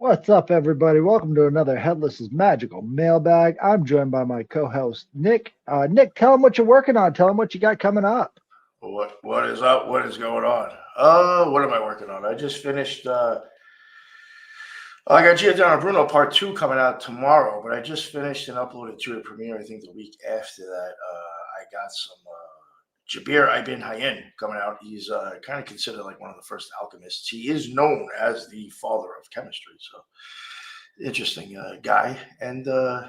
What's up, everybody? Welcome to another Headless's Magical Mailbag. I'm joined by my co-host, Nick. Nick, tell him what you're working on. Tell him what you got coming up. What is up? What is going on? What am I working on? I just finished. I got Giordano Bruno Part 2 coming out tomorrow, but I just finished and uploaded to a premiere. I think the week after that, I got some Jabir Ibn Hayyan coming out. He's kind of considered like one of the first alchemists. He is known as the father of chemistry. So interesting guy. And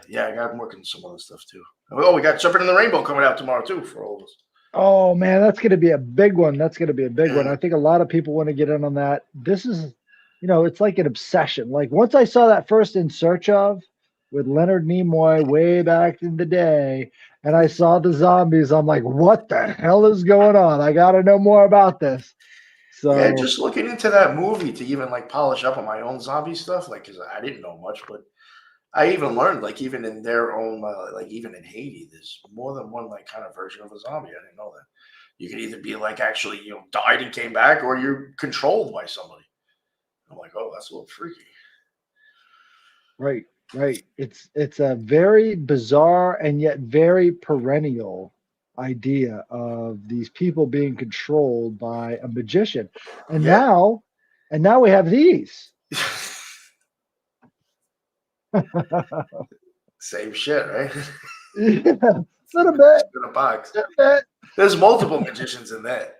yeah, I got working on some other stuff too. Oh, we got Jumping in the Rainbow coming out tomorrow too for all of us. Oh man, that's going to be a big one. That's going to be a big one. I think a lot of people want to get in on that. This is, it's like an obsession. Like once I saw that first In Search Of with Leonard Nimoy way back in the day, and I saw the zombies, I'm like, what the hell is going on? I got to know more about this. So yeah, just looking into that movie to even like polish up on my own zombie stuff, like because I didn't know much, but I even learned like even in their own like even in Haiti, there's more than one like kind of version of a zombie. I didn't know that. You could either be like actually died and came back, or you're controlled by somebody. I'm like, oh, that's a little freaky. right, right. It's a very bizarre and yet very perennial idea of these people being controlled by a magician. And Yeah. now we have these. Same shit, right? Yeah, a little bit. In a box. A bit. There's multiple magicians in that.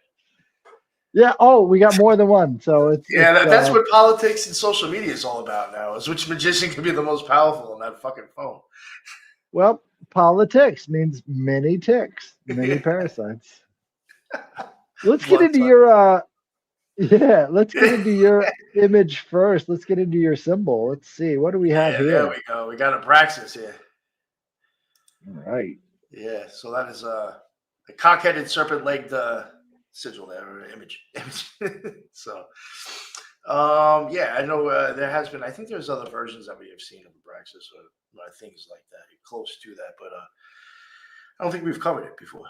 Yeah. Oh, we got more than one. So Yeah, that's what politics and social media is all about now. Is which magician can be the most powerful on that fucking phone? well, politics means many ticks, many parasites. Let's get into your let's get into your image first. Let's get into your symbol. Let's see. What do we have here? There we go. We got Abraxas here. All right. Yeah, so that is a cock-headed serpent-legged sigil there, or image. So, yeah, I know there has been. I think there's other versions that we have seen of Abraxas or things like that, close to that, but I don't think we've covered it before.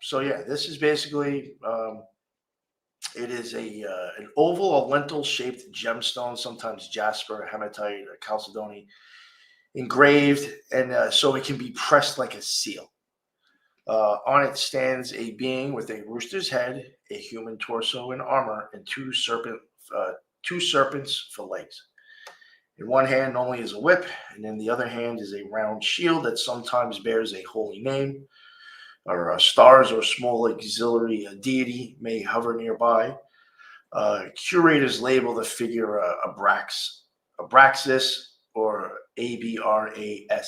So yeah, this is basically it is an oval or lentil-shaped gemstone, sometimes jasper, hematite, or chalcedony, engraved, and so it can be pressed like a seal. On it stands a being with a rooster's head, a human torso and armor, and two serpents for legs. In one hand normally is a whip, and in the other hand is a round shield that sometimes bears a holy name, or stars or small auxiliary deity may hover nearby. Curators label the figure Abraxas or Abrasax.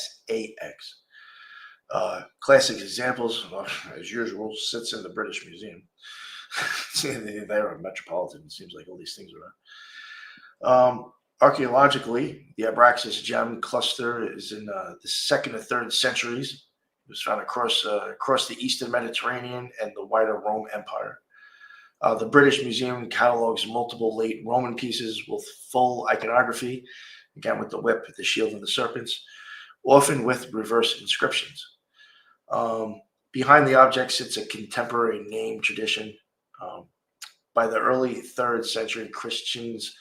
Classic examples, as usual, sits in the British Museum. They're a metropolitan. It seems like all these things are. Archaeologically, the Abraxas gem cluster is in the 2nd or 3rd centuries. It was found across the Eastern Mediterranean and the wider Rome Empire. The British Museum catalogs multiple late Roman pieces with full iconography, again with the whip, the shield, and the serpents, often with reverse inscriptions. Behind the object sits a contemporary name tradition. By the early 3rd century, Christians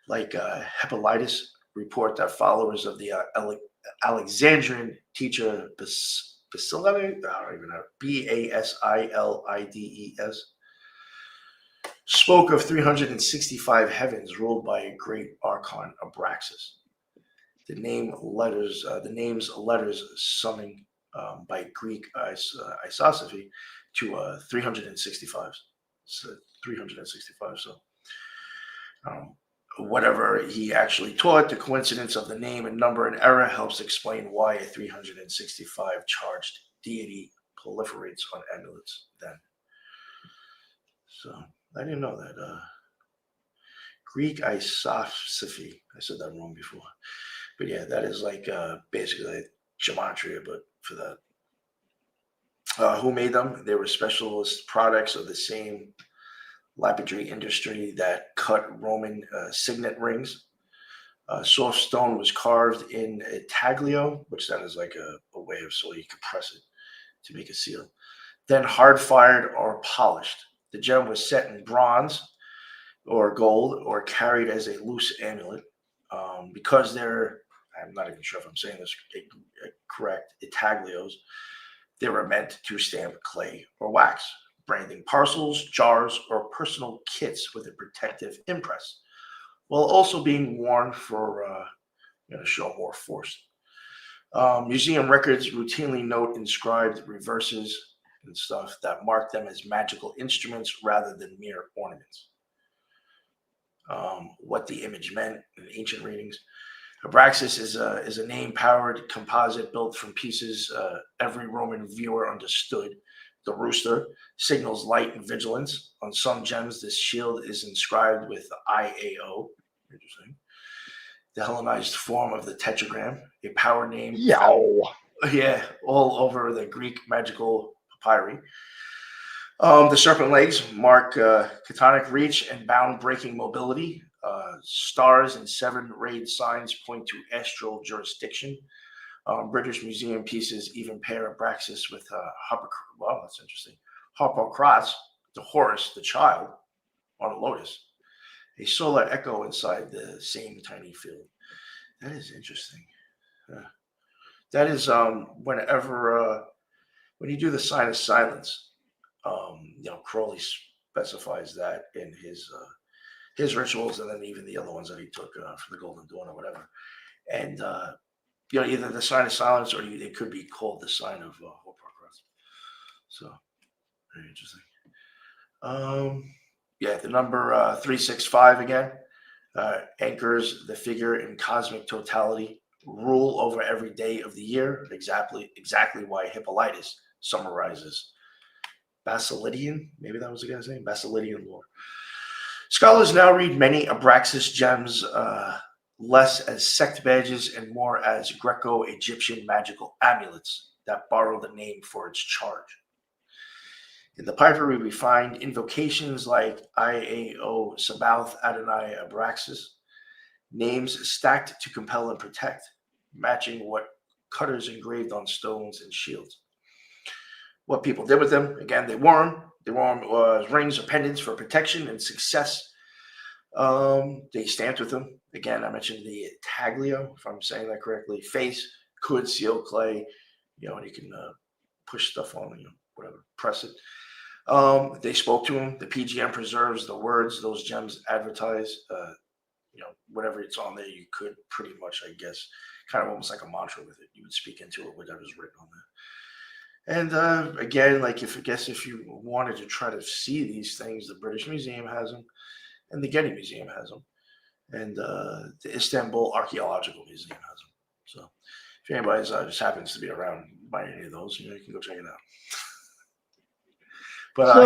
like Hippolytus report that followers of the Alexandrian teacher Basilides, I don't even know, Basilides, spoke of 365 heavens ruled by a great archon, Abraxas. The name's letters summing by Greek isosophy to 365. So 365. So whatever he actually taught, the coincidence of the name and number and error helps explain why a 365 charged deity proliferates on amulets then. So I didn't know that. Greek isosophy. I said that wrong before. But yeah, that is like basically like gematria, but for that. Who made them? They were specialist products of the same lapidary industry that cut Roman signet rings. Soft stone was carved in a taglio, which that is like a way of so you can press it to make a seal. Then hard fired or polished. The gem was set in bronze or gold or carried as a loose amulet. Because I'm not even sure if I'm saying this correct, intaglios, they were meant to stamp clay or wax, branding parcels, jars, or personal kits with a protective impress, while also being worn for show more force. Museum records routinely note inscribed reverses and stuff that mark them as magical instruments rather than mere ornaments. What the image meant in ancient readings. Abraxas is a name-powered composite built from pieces every Roman viewer understood. The rooster signals light and vigilance. On some gems, this shield is inscribed with IAO. Interesting. The Hellenized form of the tetragram, a power name. Yo. Yeah, all over the Greek magical papyri. The serpent legs mark chthonic reach and bound-breaking mobility. Stars and 7 rayed signs point to astral jurisdiction. British Museum pieces even pair Abraxas with wow, that's interesting. Harpocras, the horse, the child, on a lotus. A solar echo inside the same tiny field. That is interesting. That is whenever when you do the sign of silence, Crowley specifies that in his rituals, and then even the other ones that he took from the Golden Dawn or whatever. And either the sign of silence or it could be called the sign of Harpocras. So very interesting. The number 365 again anchors the figure in cosmic totality, rule over every day of the year. Exactly why Hippolytus summarizes Basilidian, maybe that was the guy's name, Basilidian lore. Scholars now read many Abraxas gems less as sect badges and more as Greco-Egyptian magical amulets that borrow the name for its charge. In the Papyri, we find invocations like Iao Sabaoth Adonai Abraxas, names stacked to compel and protect, matching what cutters engraved on stones and shields. What people did with them, again, they wore them rings or pendants for protection and success. They stamped with them. Again, I mentioned the taglio, if I'm saying that correctly. Face could seal clay, and you can push stuff on, whatever, press it. They spoke to him. The PGM preserves the words those gems advertise. Whatever it's on there, you could pretty much, I guess, kind of almost like a mantra with it. You would speak into it, whatever's written on there. And again, if you wanted to try to see these things, the British Museum has them, and the Getty Museum has them, and the Istanbul Archaeological Museum has them. So if anybody just happens to be around by any of those, you can go check it out. But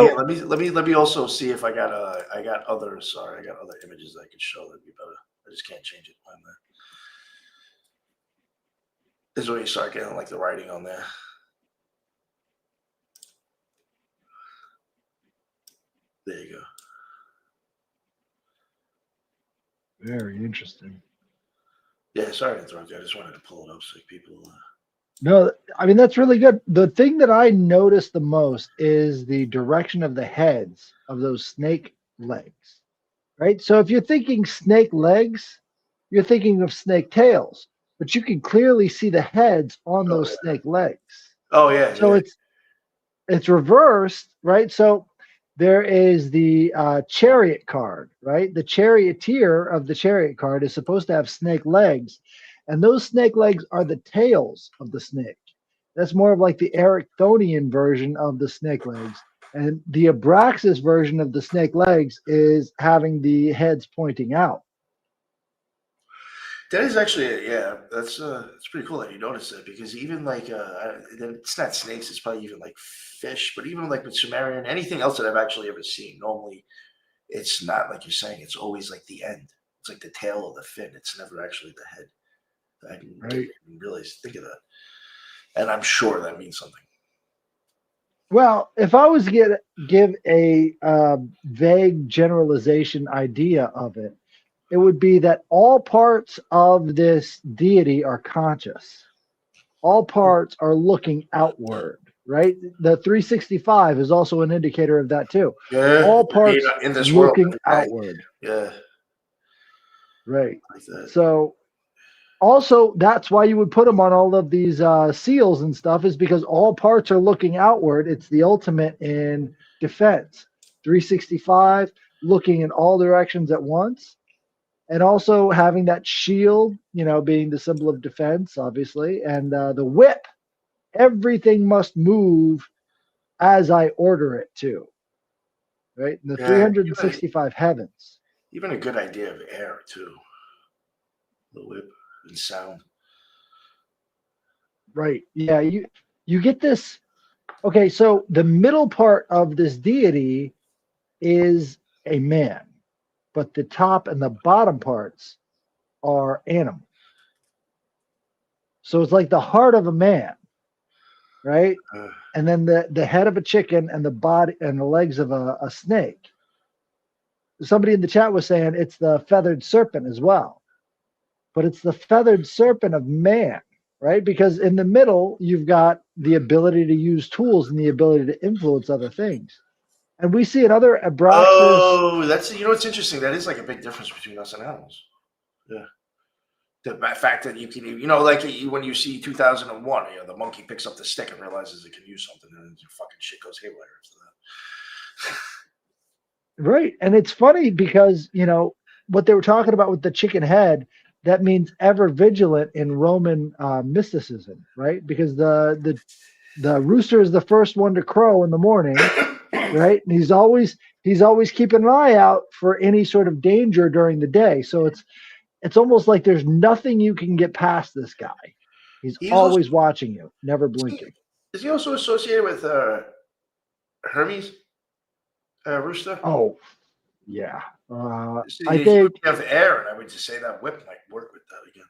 let me also see if I got other images that I could show that'd be better. I just can't change it on there. This is where you start getting like the writing on there. There you go. Very interesting. Yeah, sorry to interrupt you. I just wanted to pull it up so people. No, I mean, that's really good. The thing that I noticed the most is the direction of the heads of those snake legs, right? So if you're thinking snake legs, you're thinking of snake tails, but you can clearly see the heads on those snake legs. Oh, yeah. So it's reversed, right? So there is the chariot card, right? The charioteer of the chariot card is supposed to have snake legs. And those snake legs are the tails of the snake. That's more of like the Ericthonian version of the snake legs. And the Abraxas version of the snake legs is having the heads pointing out. That is actually, that's pretty cool that you noticed that, because even like, it's not snakes, it's probably even like fish, but even like with Sumerian, anything else that I've actually ever seen, normally it's not like you're saying, it's always like the end. It's like the tail or the fin. It's never actually the head. I didn't really think of that. And I'm sure that means something. Well, if I was to give a vague generalization idea of it, it would be that all parts of this deity are conscious. All parts are looking outward, right? The 365 is also an indicator of that too. Yeah. All parts in this looking world, outward. Yeah. Right. Like that. So Also, that's why you would put them on all of these seals and stuff, is because all parts are looking outward. It's the ultimate in defense. 365, looking in all directions at once, and also having that shield, being the symbol of defense, obviously, and the whip. Everything must move as I order it to, right? In the Yeah, 365 heavens. even a good idea of air too. The whip and sound. Right. Yeah, you get this. Okay, so the middle part of this deity is a man, but the top and the bottom parts are animal. So it's like the heart of a man, right? Uh, And then the head of a chicken and the body and the legs of a snake. Somebody in the chat was saying it's the feathered serpent as well, but it's the feathered serpent of man, right? Because in the middle, you've got the ability to use tools and the ability to influence other things. And we see another Abraxas. oh, that's what's interesting. That is like a big difference between us and animals. Yeah. The fact that you can, like when you see 2001, the monkey picks up the stick and realizes it can use something, and then fucking shit goes haywire after that. Right. And it's funny because, what they were talking about with the chicken head, that means ever vigilant in Roman mysticism, right? Because the rooster is the first one to crow in the morning, right? And he's always keeping an eye out for any sort of danger during the day. So it's almost like there's nothing you can get past this guy. He's also, always watching you, never blinking. is he also associated with Hermes? Rooster? Oh, yeah. See, I you think have air, and I would just say that whip might work with that again.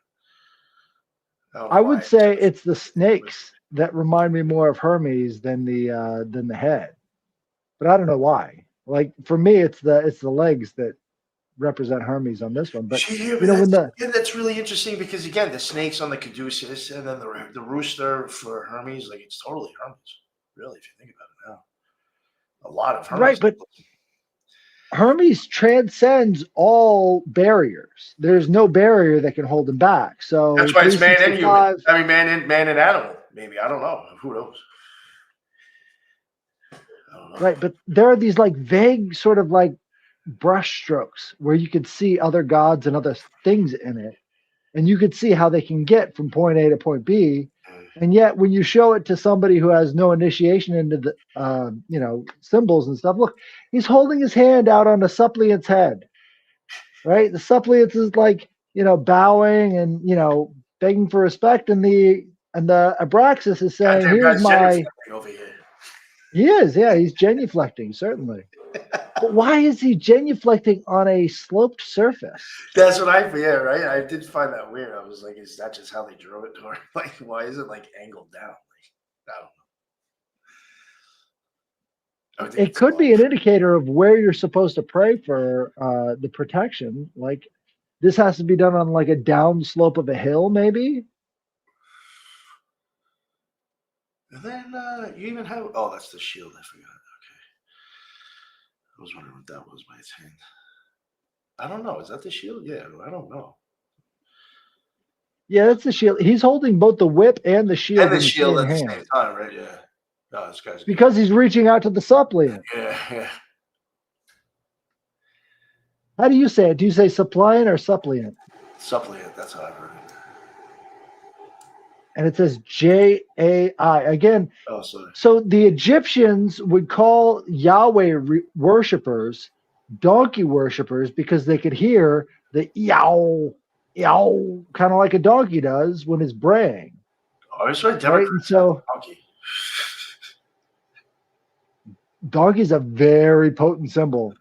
I would say it's the snakes that remind me more of Hermes than the head, but I don't know why. Like for me, it's the legs that represent Hermes on this one. But that's really interesting because again, the snakes on the caduceus, and then the rooster for Hermes, like it's totally Hermes, really, if you think about it now. A lot of Hermes. Right, but Hermes transcends all barriers. There's no barrier that can hold him back. So that's why it's man and human. I mean, man and animal. Maybe, I don't know. Who knows? I don't know. Right, but there are these like vague sort of like brush strokes where you could see other gods and other things in it, and you could see how they can get from point A to point B. And yet, when you show it to somebody who has no initiation into the symbols and stuff, look, he's holding his hand out on the suppliant's head, right? The suppliant is like bowing and begging for respect, and the Abraxas is saying, "Here's my." Over here. He is, yeah, he's genuflecting certainly. But why is he genuflecting on a sloped surface? That's what right? I did find that weird. I was like, is that just how they drew it? Or like, why is it like angled down? Like, I don't know. It could be an indicator of where you're supposed to pray for the protection. Like this has to be done on like a down slope of a hill, maybe. And then you even have, oh, that's the shield. I forgot. Okay. I was wondering what that was by its hand. I don't know. Is that the shield? Yeah, I don't know. Yeah, that's the shield. He's holding both the whip and the shield in the same at hand. the same time, right? Yeah. Oh, this guy's because he's reaching out to the suppliant. Yeah. How do you say it? Do you say suppliant or suppliant? Suppliant. That's how I heard it. And it says J-A-I. Again, so the Egyptians would call Yahweh worshippers donkey worshippers because they could hear the yow, yow, kind of like a donkey does when it's braying. Oh, it's right. And so donkey's a very potent symbol.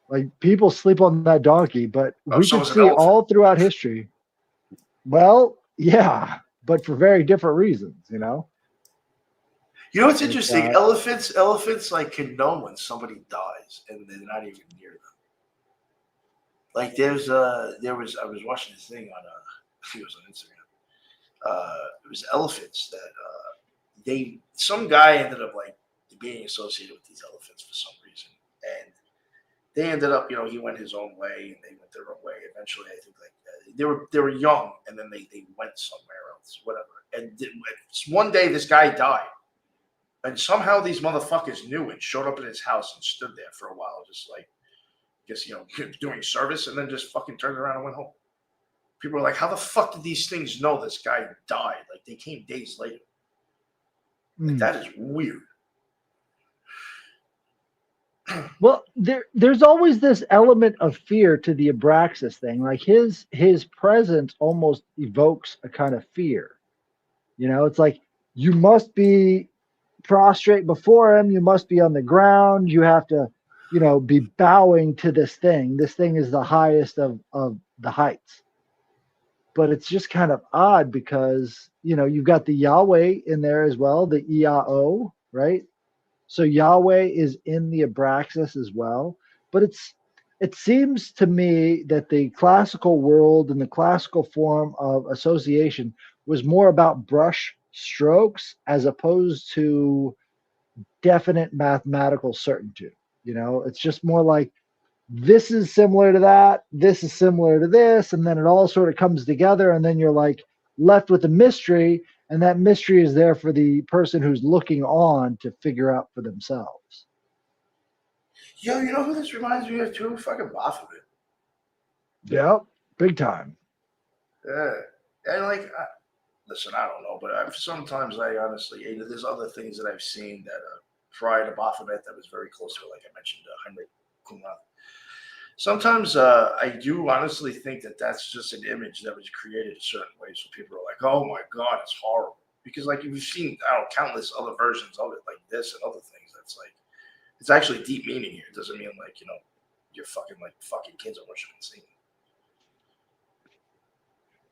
Like people sleep on that donkey, but we can see all throughout history. Well, yeah, but for very different reasons, You know what's interesting? Elephants like can know when somebody dies, and they're not even near them. Like I was watching this thing on I think it was on Instagram. It was elephants that some guy ended up like being associated with these elephants for some reason, and they ended up, he went his own way and they went their own way. Eventually, I think like they were young, and then they went somewhere else, whatever. And one day this guy died, and somehow these motherfuckers knew and showed up at his house and stood there for a while, just like, doing service, and then just fucking turned around and went home. People were like, how the fuck did these things know this guy died? Like, they came days later. Like, that is weird. Well, there's always this element of fear to the Abraxas thing. Like his presence almost evokes a kind of fear. It's like you must be prostrate before him. You must be on the ground. You have to, be bowing to this thing. This thing is the highest of the heights. But it's just kind of odd because, you've got the Yahweh in there as well, the EAO, right? So Yahweh is in the Abraxas as well. But it seems to me that the classical world and the classical form of association was more about brush strokes as opposed to definite mathematical certainty. It's just more like this is similar to that, this is similar to this, and then it all sort of comes together, and then you're like left with a mystery, and that mystery is there for the person who's looking on to figure out for themselves. Yo, you know who this reminds me of too? Fucking Baphomet. Yep, big time. Yeah, and like, listen, I don't know, but sometimes I honestly, there's other things that I've seen that prior to Baphomet that was very close to it, like I mentioned, Heinrich Kumran. Sometimes I do honestly think that that's just an image that was created a certain way, so people are like, "Oh my god, it's horrible." Because like you've seen, countless other versions of it, like this and other things. That's like, it's actually deep meaning here. It doesn't mean like you're fucking kids are worshiping Satan.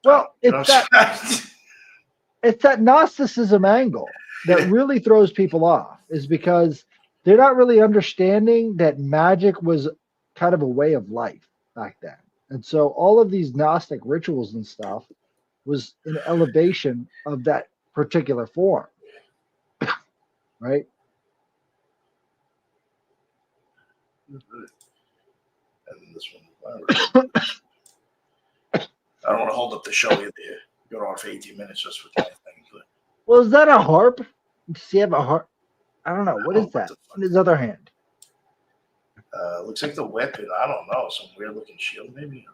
Well, it's that Gnosticism angle that really throws people off, is because they're not really understanding that magic was kind of a way of life back then. And so all of these Gnostic rituals and stuff was an elevation of that particular form. Right? And this one, I don't want to hold up the show either. Go on for 18 minutes just with that thing. But well, is that a harp? Does he have a harp? I don't know. What is that in his other hand? Looks like the whip, and I don't know, some weird looking shield, maybe.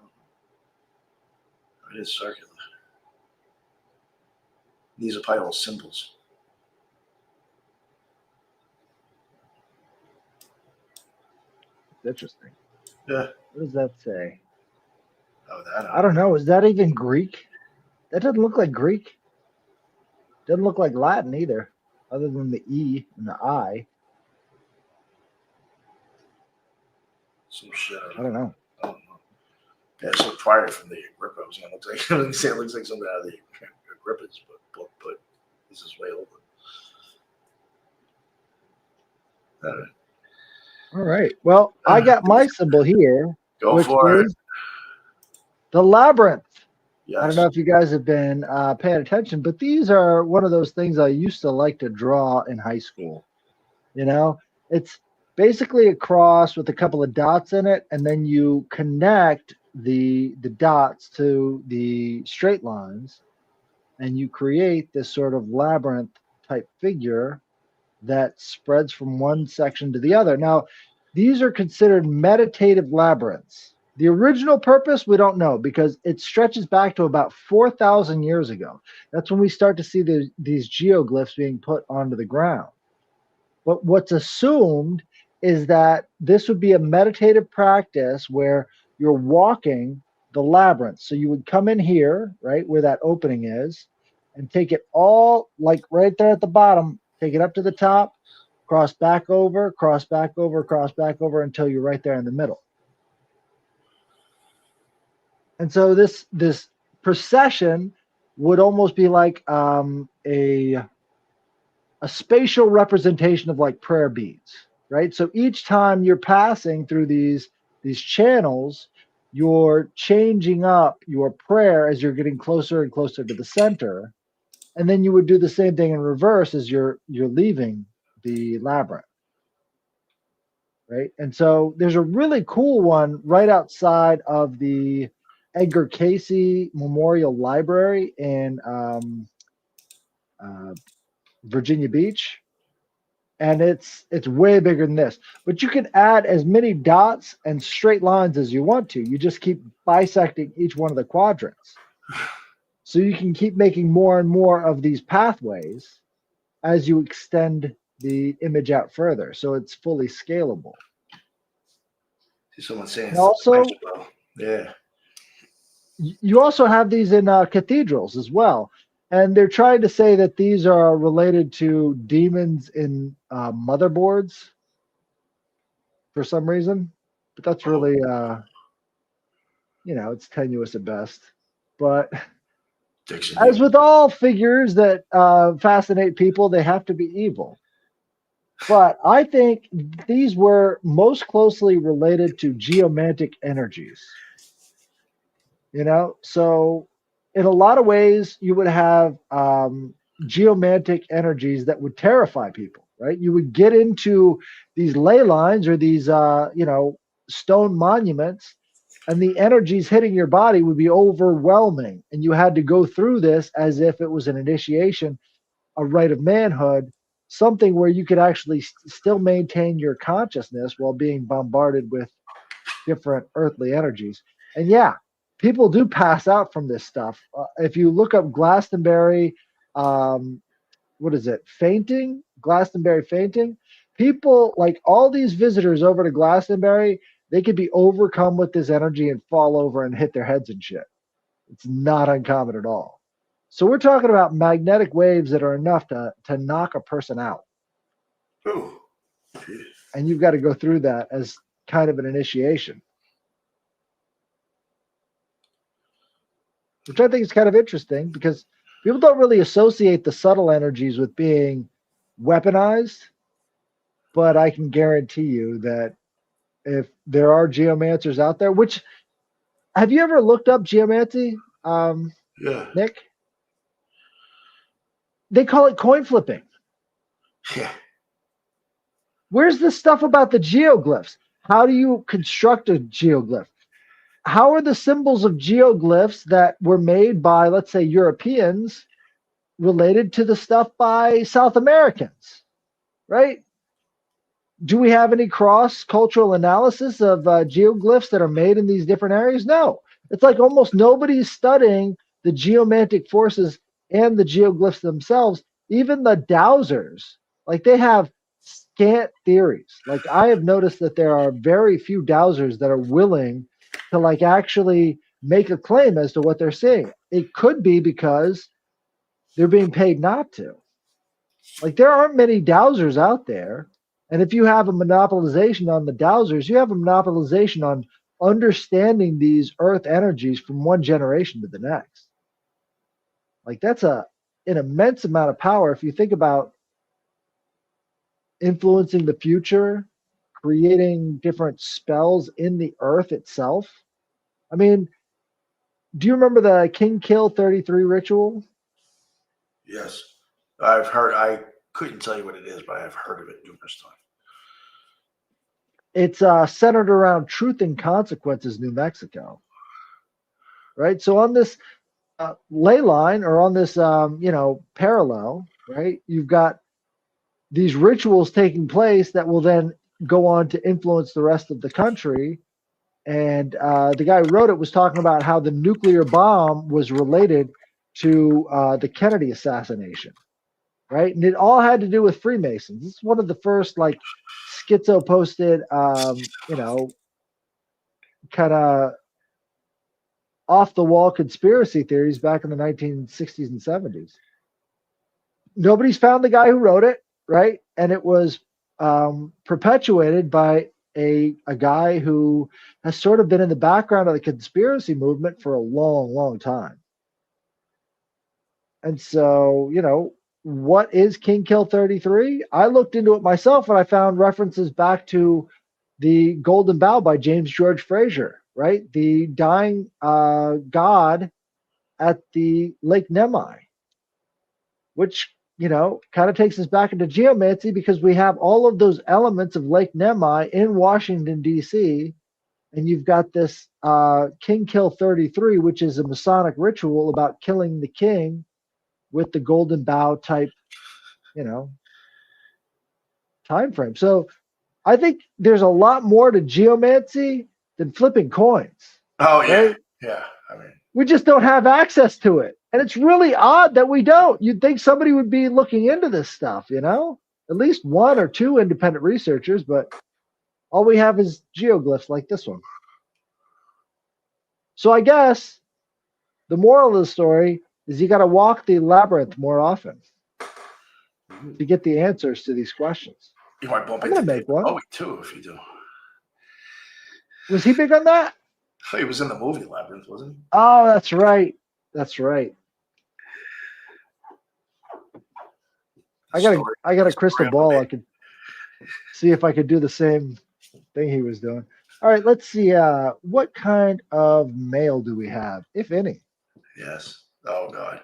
It is circular. These are probably all symbols. Interesting. Yeah. What does that say? Oh, I don't know. Is that even Greek? That doesn't look like Greek. Doesn't look like Latin either, other than the E and the I. Some shit. I don't know. Yeah, it's so prior from the Agrippa. I was going to say it looks like something out of the Agrippas, but this is way older. All right. Well, I got my symbol here. Go for it. The Labyrinth. Yes. I don't know if you guys have been paying attention, but these are one of those things I used to like to draw in high school. It's basically a cross with a couple of dots in it, and then you connect the dots to the straight lines, and you create this sort of labyrinth type figure that spreads from one section to the other. Now, these are considered meditative labyrinths. The original purpose, we don't know, because it stretches back to about 4,000 years ago. That's when we start to see these geoglyphs being put onto the ground. But what's assumed is that this would be a meditative practice where you're walking the labyrinth. So you would come in here, right, where that opening is, and take it all, like right there at the bottom, take it up to the top, cross back over, cross back over, cross back over until you're right there in the middle. And so this procession would almost be like a spatial representation of like prayer beads, right? So each time you're passing through these channels, you're changing up your prayer as you're getting closer and closer to the center. And then you would do the same thing in reverse as you're leaving the labyrinth. Right? And so there's a really cool one right outside of the Edgar Casey Memorial Library in uh, Virginia Beach, and it's way bigger than this. But you can add as many dots and straight lines as you want to. You just keep bisecting each one of the quadrants, so you can keep making more and more of these pathways as you extend the image out further, so it's fully scalable. See someone saying And also, yeah. You also have these in cathedrals as well. And they're trying to say that these are related to demons in motherboards for some reason. But that's really, it's tenuous at best. But Dixon, as with all figures that fascinate people, they have to be evil. But I think these were most closely related to geomantic energies. So in a lot of ways, you would have geomantic energies that would terrify people, right? You would get into these ley lines or these, stone monuments, and the energies hitting your body would be overwhelming. And you had to go through this as if it was an initiation, a rite of manhood, something where you could actually still maintain your consciousness while being bombarded with different earthly energies. And yeah, people do pass out from this stuff. If you look up Glastonbury, what is it? Fainting, Glastonbury fainting. People, like all these visitors over to Glastonbury, they could be overcome with this energy and fall over and hit their heads and shit. It's not uncommon at all. So we're talking about magnetic waves that are enough to knock a person out. Ooh. And you've got to go through that as kind of an initiation, which I think is kind of interesting because people don't really associate the subtle energies with being weaponized. But I can guarantee you that if there are geomancers out there, which have you ever looked up geomancy, Yeah. Nick? They call it coin flipping. Yeah. Where's the stuff about the geoglyphs? How do you construct a geoglyph? How are the symbols of geoglyphs that were made by, let's say, Europeans related to the stuff by South Americans, right? Do we have any cross-cultural analysis of geoglyphs that are made in these different areas? No. It's like almost nobody's studying the geomantic forces and the geoglyphs themselves. Even the dowsers, like they have scant theories. Like I have noticed that there are very few dowsers that are willing to like actually make a claim as to what they're seeing. It could be because they're being paid not to. Like there aren't many dowsers out there. And if you have a monopolization on the dowsers, you have a monopolization on understanding these earth energies from one generation to the next. Like that's an immense amount of power if you think about influencing the future, creating different spells in the earth itself. I mean, do you remember the King Kill 33 ritual? Yes. I've heard, I couldn't tell you what it is, but I've heard of it numerous times. It's centered around Truth and Consequences, New Mexico. Right? So on this ley line or on this, parallel, right, you've got these rituals taking place that will then go on to influence the rest of the country. And the guy who wrote it was talking about how the nuclear bomb was related to the Kennedy assassination, right? And it all had to do with Freemasons. This is one of the first like schizo posted, kind of off the wall conspiracy theories back in the 1960s and 70s. Nobody's found the guy who wrote it, right? And it was perpetuated by a guy who has sort of been in the background of the conspiracy movement for a long, long time. And so, what is King Kill 33? I looked into it myself and I found references back to the Golden Bough by James George Frazer, right? The dying god at the Lake Nemai, which, kind of takes us back into geomancy because we have all of those elements of Lake Nemai in Washington, D.C., and you've got this King Kill 33, which is a Masonic ritual about killing the king with the golden bow type, time frame. So I think there's a lot more to geomancy than flipping coins. Oh yeah, right? yeah. I mean, We just don't have access to it. And it's really odd that we don't. You'd think somebody would be looking into this stuff, At least one or two independent researchers, but all we have is geoglyphs like this one. So I guess the moral of the story is you got to walk the labyrinth more often to get the answers to these questions. you might bump I'm into gonna make David one. Bowie too if you do. Was he big on that? He was in the movie Labyrinth, wasn't he? Oh, that's right. That's right. I got a crystal ball. I could see if I could do the same thing he was doing. All right, let's see. What kind of mail do we have, if any? Yes. Oh God.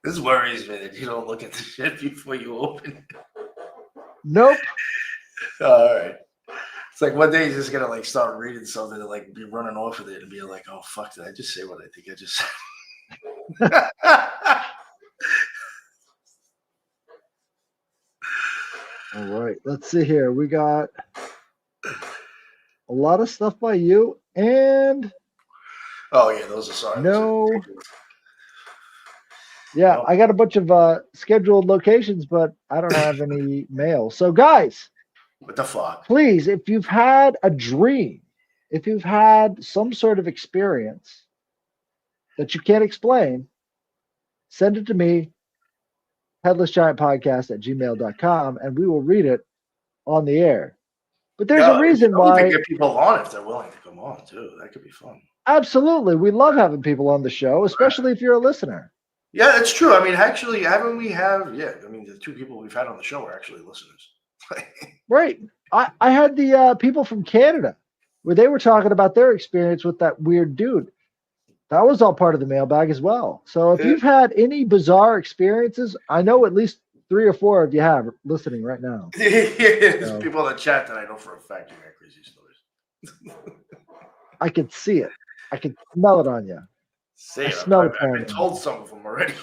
This worries me that you don't look at the shit before you open it. Nope. All right. It's like one day you're just gonna like start reading something and like be running off with it and be like, "Oh fuck, did I just say what I think I just said?" All right, let's see here. We got a lot of stuff by you, and oh yeah, those are sorry. no. Those are Yeah, no. I got a bunch of scheduled locations, but I don't have any mail. So, guys, What the fuck? please, if you've had a dream, if you've had some sort of experience that you can't explain, send it to me, headlessgiantpodcast@gmail.com, and we will read it on the air. But there's a reason We why. can get people on if they're willing to come on too. That could be fun. Absolutely. We love having people on the show, especially if you're a listener. Yeah, that's true. I mean, actually, haven't we have? Yeah, I mean, the two people we've had on the show are actually listeners. Right. I had the people from Canada where they were talking about their experience with that weird dude. That was all part of the mailbag as well. So if you've had any bizarre experiences, I know at least 3 or 4 of you have listening right now. There's people in the chat that I know for a fact you got crazy stories. I could see it. I could smell it on you. See, I've been told some of them already.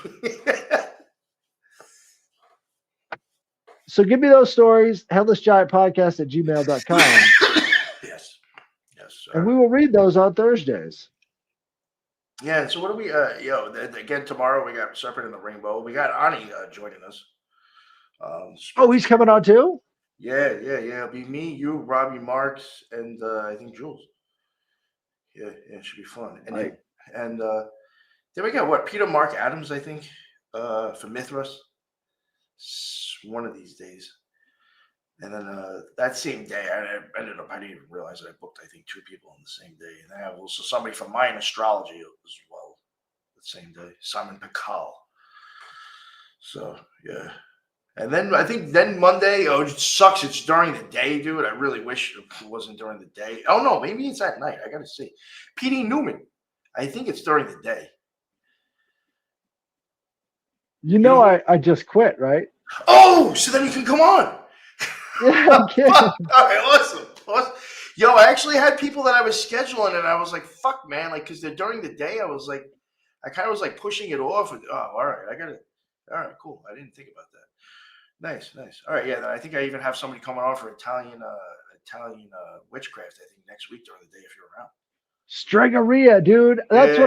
So give me those stories, headlessgiantpodcast@gmail.com. Yes. Yes, sir. And we will read those on Thursdays. Yeah, so what do we, again, tomorrow we got Serpent in the Rainbow. We got Ani joining us. Oh, he's coming on too? Yeah. It'll be me, you, Robbie Marks, and I think Jules. Yeah, it should be fun. And Right. Then we got what? Peter Mark Adams, I think, for Mithras. One of these days. And then that same day, I didn't even realize that I booked, I think, 2 people on the same day. And I have also somebody from Mayan Astrology as well, the same day, Simon Pakal. So, yeah. And then I think Monday, it sucks. It's during the day, dude. I really wish it wasn't during the day. Oh, no, maybe it's at night. I got to see. PD Newman. I think it's during the day. I just quit, right? Oh, so then you can come on. Yeah, okay. All right, awesome. Yo, I actually had people that I was scheduling, and I was like, "Fuck, man!" Like, because they're during the day. I was like, I kind of was like pushing it off. And, all right, I got it. All right, cool. I didn't think about that. Nice. All right, yeah. I think I even have somebody coming on for Italian witchcraft. I think next week during the day if you're around. Stringeria, dude. That's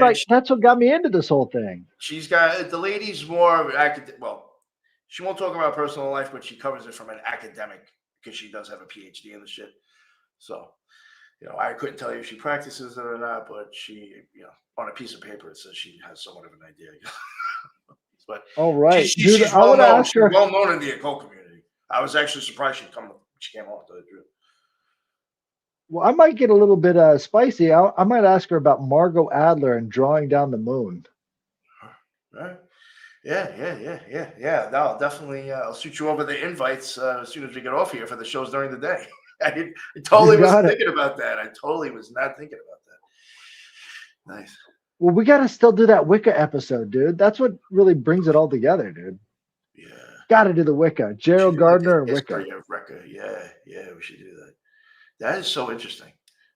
what got me into this whole thing. She's got the lady's more of an academic. Well, she won't talk about personal life, but she covers it from an academic because she does have a PhD in the shit. So, I couldn't tell you if she practices it or not, but she, on a piece of paper, it says she has somewhat of an idea. But all right, she's well known. She's well known in the occult community. I was actually surprised she came on. To the truth. Well, I might get a little bit spicy. I might ask her about Margot Adler and drawing down the moon. Right. Yeah. No, definitely. I'll shoot you over the invites as soon as we get off here for the shows during the day. I totally wasn't thinking about that. I totally was not thinking about that. Nice. Well, we got to still do that Wicca episode, dude. That's what really brings it all together, dude. Yeah. Got to do the Wicca. Gerald Gardner and Wicca. Yeah, we should do that. That is so interesting.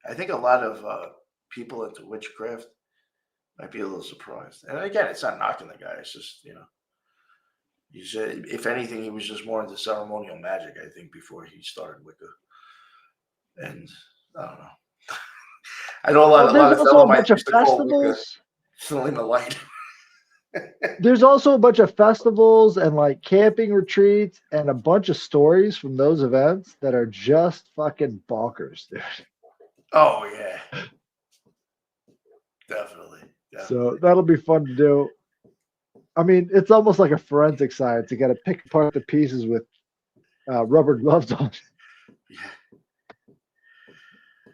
I think a lot of people into witchcraft might be a little surprised. And again, it's not knocking the guy. It's just, he's if anything, he was just more into ceremonial magic, I think, before he started Wicca. And I don't know. I know a Well, there's lot of also a bunch Thelemites of used to call Wicca festivals. filling the light. There's also a bunch of festivals and like camping retreats and a bunch of stories from those events that are just fucking bonkers, dude. Oh yeah, definitely, So definitely. that'll be fun to do. I mean, it's almost like a forensic science. You got to pick apart the pieces with rubber gloves on, Yeah.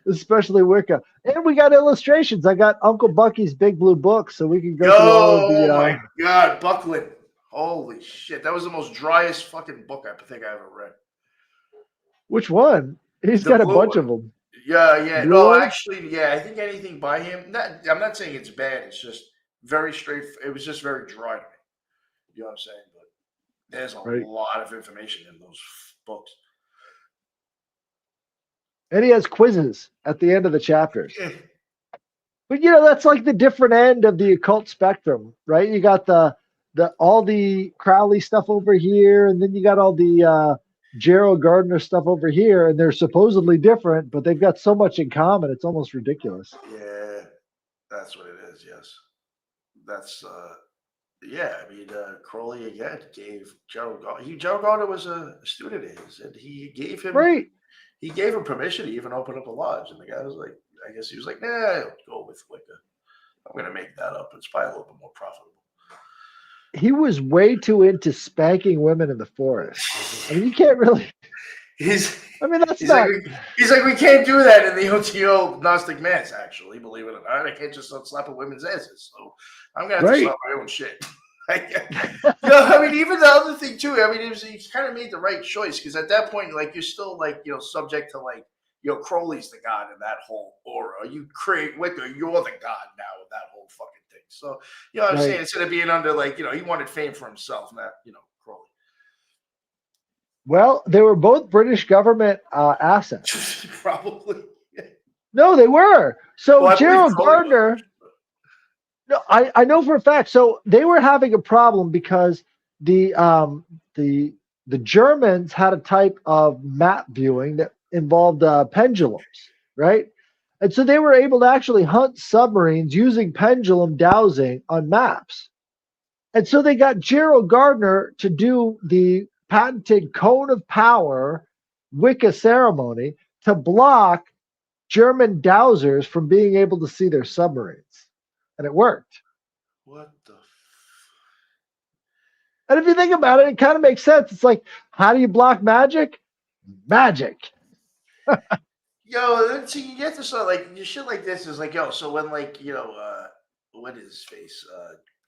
especially Wicca. And we got illustrations. I got Uncle Bucky's Big Blue Book, so we can go Yo, through all of the. oh my God, Buckland. Holy shit, that was the most driest fucking book I think I ever read. Which one? He's The got a blue bunch one. of them. Yeah, yeah. Blue No, one, actually, yeah. I think anything by him. I'm not saying it's bad. It's just very straight. It was just very dry to me. You know what I'm saying? But there's a right? lot of information in those books. And he has quizzes at the end of the chapters. Eh, But that's like the different end of the occult spectrum, right? You got the all the Crowley stuff over here, and then you got all the Gerald Gardner stuff over here, and they're supposedly different, but they've got so much in common. It's almost ridiculous. Yeah, that's what it is. Yes, that's yeah. I mean, Crowley again gave Gerald. Gerald Gardner was a student of his, and Right. he gave him permission to even open up a lodge. And the guy was like, I guess he was like, nah, I'll go with Wicca. I'm going to make that up. It's probably a little bit more profitable. He was way too into spanking women in the forest. I mean, you can't really. he's I mean, that's he's like not he's like we can't do that in the OTO Gnostic Mass. Actually, believe it or not, I can't just start slapping women's asses. So I'm gonna have to right. start my own shit. I mean, even the other thing too. I mean, he kind of made the right choice because at that point, like, you're still like subject to like Crowley's the god in that whole aura. You create Wicca, you're the god now of that whole fucking thing. So what I'm saying, Right. instead of being under like he wanted fame for himself, not Crowley. Well, they were both British government assets. Probably. No, they were. So Well, I believe Gerald Crowley was. Gardner. No, I know for a fact. So they were having a problem because the um the Germans had a type of map viewing that involved pendulums, right? And so they were able to actually hunt submarines using pendulum dowsing on maps. And so they got Gerald Gardner to do the patented cone of power Wicca ceremony to block German dowsers from being able to see their submarines. And it worked. What the? And if you think about it, it kind of makes sense. It's like, how do you block magic? Magic. Yo, see, you get to start like your shit like this is like, yo. So when like what is his face?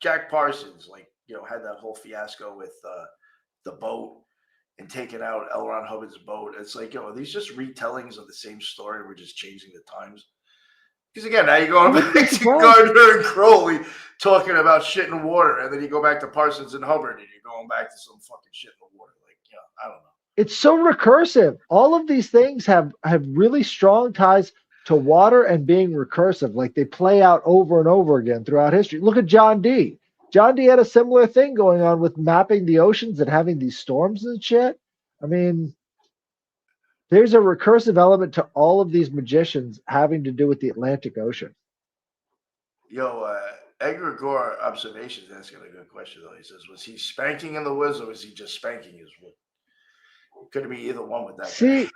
Jack Parsons like had that whole fiasco with the boat and taking out L. Ron Hubbard's boat. It's like, yo, are these just retellings of the same story? We're just changing the times. Because again, now you're going back to Gardner and Crowley talking about shit in water, and then you go back to Parsons and Hubbard, and you're going back to some fucking shit in the water. Like, I don't know. It's so recursive. All of these things have really strong ties to water and being recursive. Like they play out over and over again throughout history. Look at John Dee. John Dee had a similar thing going on with mapping the oceans and having these storms and shit. I mean, there's a recursive element to all of these magicians having to do with the Atlantic Ocean. Yo, Edgar Gore Observations asking a good question though. He says, was he spanking in the woods or was he just spanking his wood? Could be either one with that. See,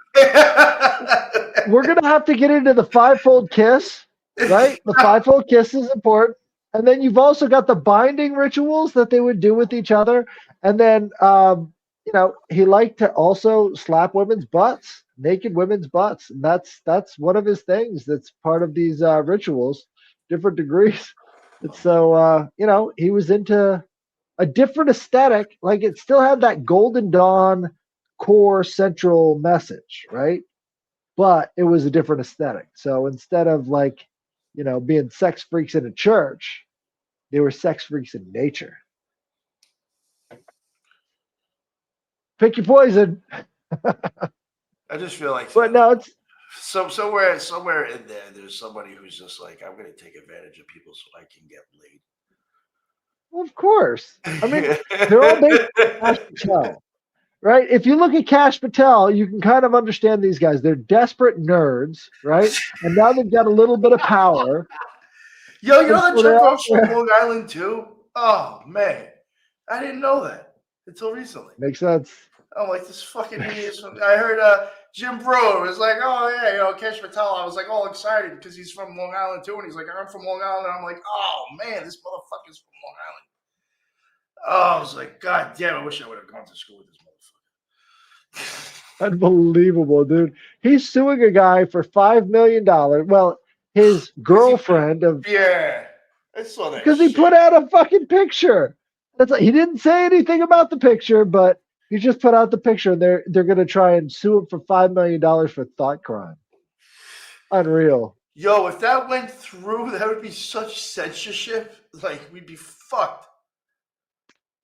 we're gonna have to get into the fivefold kiss, right? The fivefold kiss is important. And then you've also got the binding rituals that they would do with each other. And then he liked to also slap women's butts, naked women's butts. And that's one of his things that's part of these rituals, different degrees. And so he was into a different aesthetic. Like it still had that Golden Dawn core central message, right? But it was a different aesthetic. So instead of like, being sex freaks in a church, they were sex freaks in nature. Pick your poison. I just feel like But no, So somewhere in there, there's somebody who's just like, I'm going to take advantage of people so I can get laid. Well, of course. I mean, they're all based on Cash Patel, right? If you look at Cash Patel, you can kind of understand these guys. They're desperate nerds, right? And now they've got a little bit of power. Yo, you And know that so they're Jim out Rome's from there. Long Island too? Oh man, I didn't know that until recently. Makes sense. I'm like, this fucking idiot. I heard Jim Brewer was like, oh yeah, Cash Patel. I was like all excited because he's from Long Island too, and he's like, I'm from Long Island. And I'm like, oh man, this motherfucker's from Long Island. Oh, I was like, God damn, I wish I would have gone to school with this motherfucker. Unbelievable, dude. He's suing a guy for $5 million. Well, his girlfriend of Yeah, I saw that because he put out a fucking picture. That's like, he didn't say anything about the picture, but he just put out the picture, and they're gonna try and sue him for $5 million for thought crime. Unreal. Yo, if that went through, that would be such censorship. Like, we'd be fucked.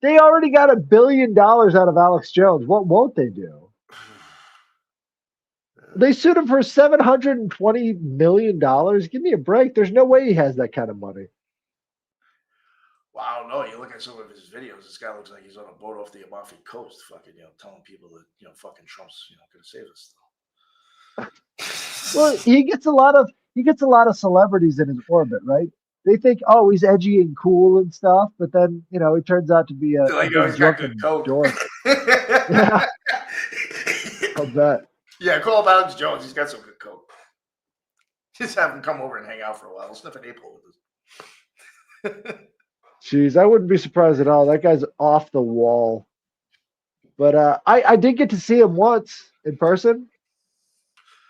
They already got $1 billion out of Alex Jones. What won't they do? They sued him for $720 million. Give me a break. There's no way he has that kind of money. Wow, no, you look at some of his videos, this guy looks like he's on a boat off the Amalfi Coast, fucking, telling people that, fucking Trump's, gonna save us still. Well, he gets a lot of celebrities in his orbit, right? They think, oh, he's edgy and cool and stuff, but then he turns out to be a like, big he's got good drunken coke. dork. Yeah, I'll bet. Yeah, call him Alex Jones. He's got some good coke. Just have him come over and hang out for a while. Sniff an apple with us. Jeez, I wouldn't be surprised at all. That guy's off the wall. But I did get to see him once in person.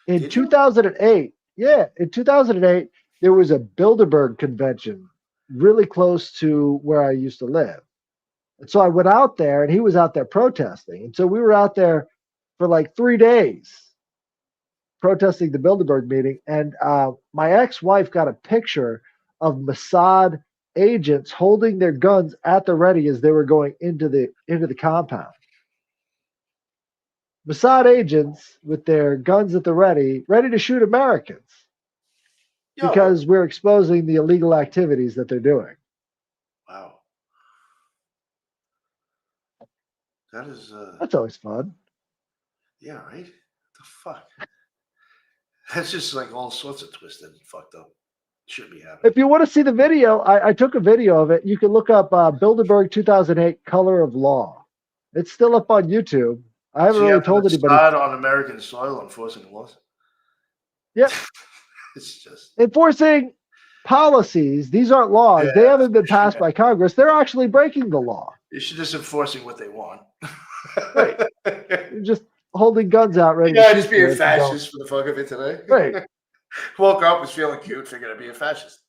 In 2008, yeah, in 2008, there was a Bilderberg convention really close to where I used to live. And so I went out there, and he was out there protesting. And so we were out there for like 3 days protesting the Bilderberg meeting. And my ex-wife got a picture of Mossad agents holding their guns at the ready as they were going into the compound. Mossad agents with their guns at the ready to shoot Americans because we're exposing the illegal activities that they're doing. Wow. That is that's always fun. Yeah, right? What the fuck? That's just like all sorts of twisted and fucked up. Should be happening. If you want to see the video, I took a video of it. You can look up Bilderberg 2008 Color of Law. It's still up on YouTube. I haven't really told anybody. On American soil enforcing laws. Yep. It's just enforcing policies. These aren't laws. Yeah, they haven't been passed by Congress. They're actually breaking the law. You're just enforcing what they want. Right. You're just holding guns out ready. Yeah, just being fascist for the fuck of it today. Right. Woke up, was feeling cute, figured I'd be a fascist.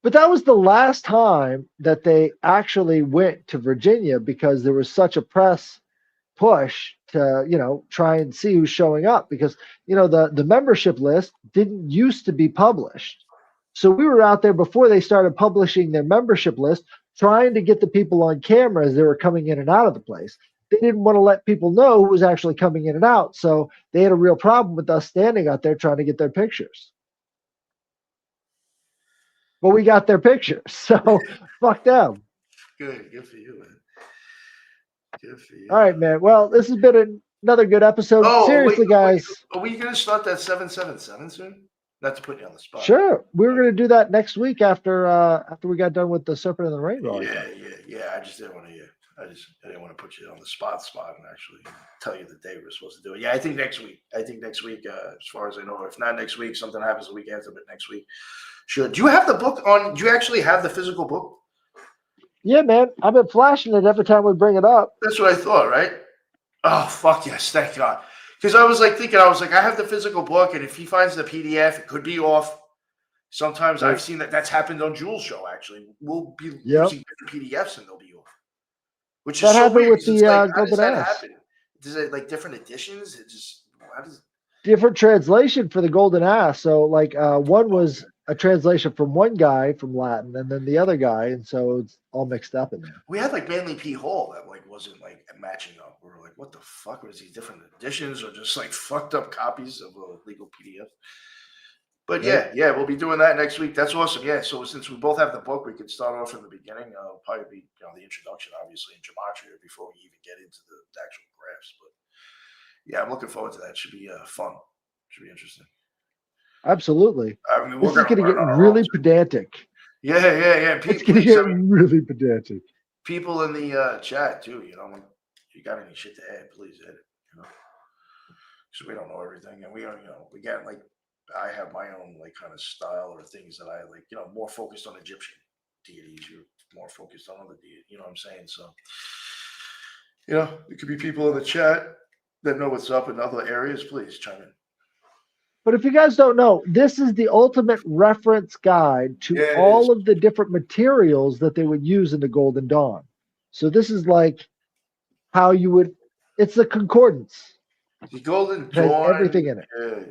But that was the last time that they actually went to Virginia because there was such a press push to, try and see who's showing up because, the membership list didn't used to be published. So we were out there before they started publishing their membership list, trying to get the people on camera as they were coming in and out of the place. They didn't want to let people know who was actually coming in and out. So they had a real problem with us standing out there trying to get their pictures. But we got their pictures. So fuck them. Good for you, man. Good for you. All right, man. Well, this has been another good episode. Seriously, guys. Are we going to start that 777 soon? Not to put you on the spot. Sure. We were going to do that next week after we got done with the Serpent in the Rain. Yeah. I just didn't want to. I didn't want to put you on the spot and actually tell you the day we're supposed to do it. Yeah, I think next week. As far as I know, if not next week, something happens the week after, but next week. Sure. Do you have the book on? Do you actually have the physical book? Yeah, man. I've been flashing it every time we bring it up. That's what I thought, right? Oh, fuck yes. Thank God. Because I was like, I have the physical book, and if he finds the PDF, it could be off. Sometimes I've seen that's happened on Jules' show, actually. We'll be using different PDFs, and they'll be off. Which is so weird. With the how does that happen? Is it like different editions? How does different translation for the Golden Ass? So, like, one was a translation from one guy from Latin and then the other guy, and so it's all mixed up in there. We had like Manly P. Hall that like wasn't like matching up. We were like, what the fuck? Was these different editions or just like fucked up copies of a legal PDF? But Right. yeah, we'll be doing that next week. That's awesome. Yeah, so since we both have the book, we could start off from the beginning. Probably be the introduction, obviously, in gematria before we even get into the actual graphs. But yeah, I'm looking forward to that. Should be fun. Should be interesting. Absolutely. I mean, This we're is gonna going to learn get on our own. really pedantic. Yeah. It's going to Please, get I mean, really pedantic. people in the chat too. When you got any shit to add, please add it. Because we don't know everything, and we don't. We get like I have my own like kind of style or things that I like. More focused on Egyptian deities. You're more focused on other deities. You know what I'm saying? So, it could be people in the chat that know what's up in other areas. Please chime in. But if you guys don't know, this is the ultimate reference guide to Yeah, it is. all of the different materials that they would use in the Golden Dawn. So this is like how you would, it's a concordance. The Golden It has Dawn. everything in it.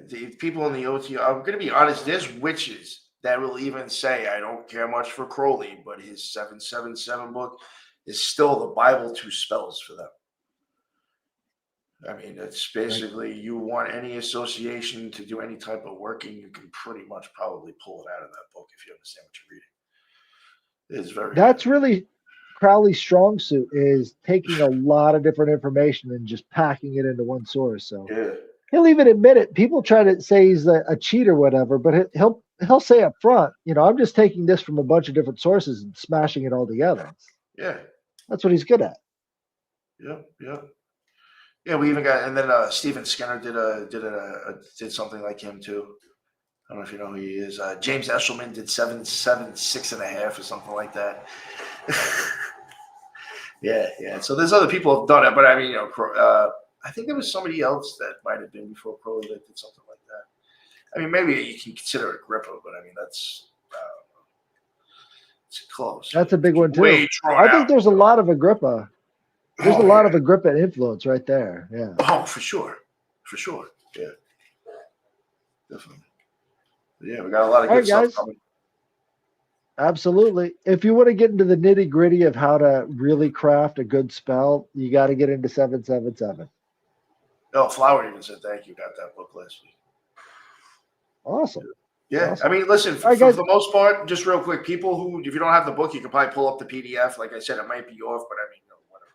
The people in the OT. I'm going to be honest. There's witches that will even say, "I don't care much for Crowley, but his 777 book is still the Bible to spells for them." I mean, it's basically you want any association to do any type of working, you can pretty much probably pull it out of that book if you understand what you're reading. It's very That's really Crowley's strong suit, is taking a lot of different information and just packing it into one source. So yeah. he'll even admit it. People try to say he's a cheat or whatever, but he'll say up front, I'm just taking this from a bunch of different sources and smashing it all together. Yeah. That's what he's good at. Yep. Yeah, we even got, and then Stephen Skinner did something like him too. I don't know if you know who he is. James Eshelman did 776.5 or something like that. Yeah. So there's other people who've done it, but I mean, I think there was somebody else that might have been before Crowley that did something like that. I mean, maybe you can consider it Agrippa, but I mean that's it's close. That's a big one too. Way drawn I think out. there's a lot of Agrippa. There's a Oh, lot yeah. of Agrippa influence right there. Yeah. Oh, for sure. Yeah, definitely. Yeah, we got a lot of All good right, stuff guys. coming. Absolutely. If you want to get into the nitty gritty of how to really craft a good spell, you got to get into 777. Oh, Flower even said thank you. Got that book last week. Awesome. Yeah, Awesome. I mean, listen, for the most part, just real quick, people who, if you don't have the book, you can probably pull up the PDF. Like I said, it might be off, but I mean, whatever.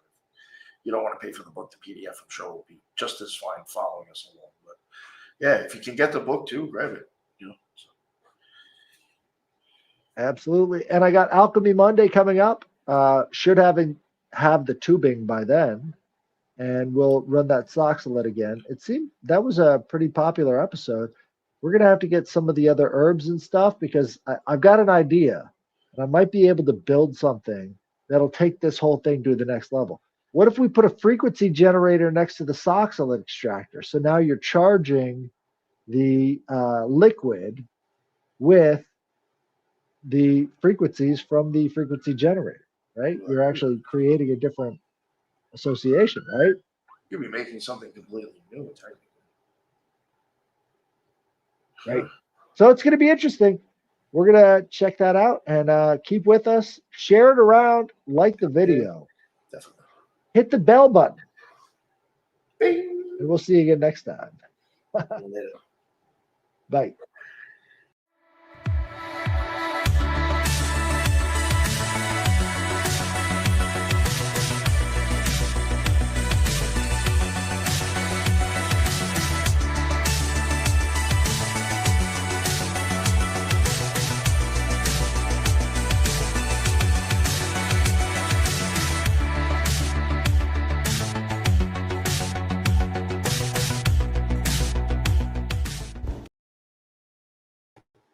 You don't want to pay for the book, the PDF, I'm sure will be just as fine following us along. But yeah, if you can get the book too, grab it. So. Absolutely. And I got Alchemy Monday coming up. Should have the tubing by then. And we'll run that Soxalet again. It seemed that was a pretty popular episode. We're going to have to get some of the other herbs and stuff because I've got an idea and I might be able to build something that'll take this whole thing to the next level. What if we put a frequency generator next to the Soxalet extractor? So now you're charging the liquid with the frequencies from the frequency generator, right? You're actually creating a different association, right? You'll be making something completely new, technically. Right. So it's going to be interesting. We're going to check that out and keep with us. Share it around. Like the video. Yeah, definitely. Hit the bell button. Bing. And we'll see you again next time. Bye.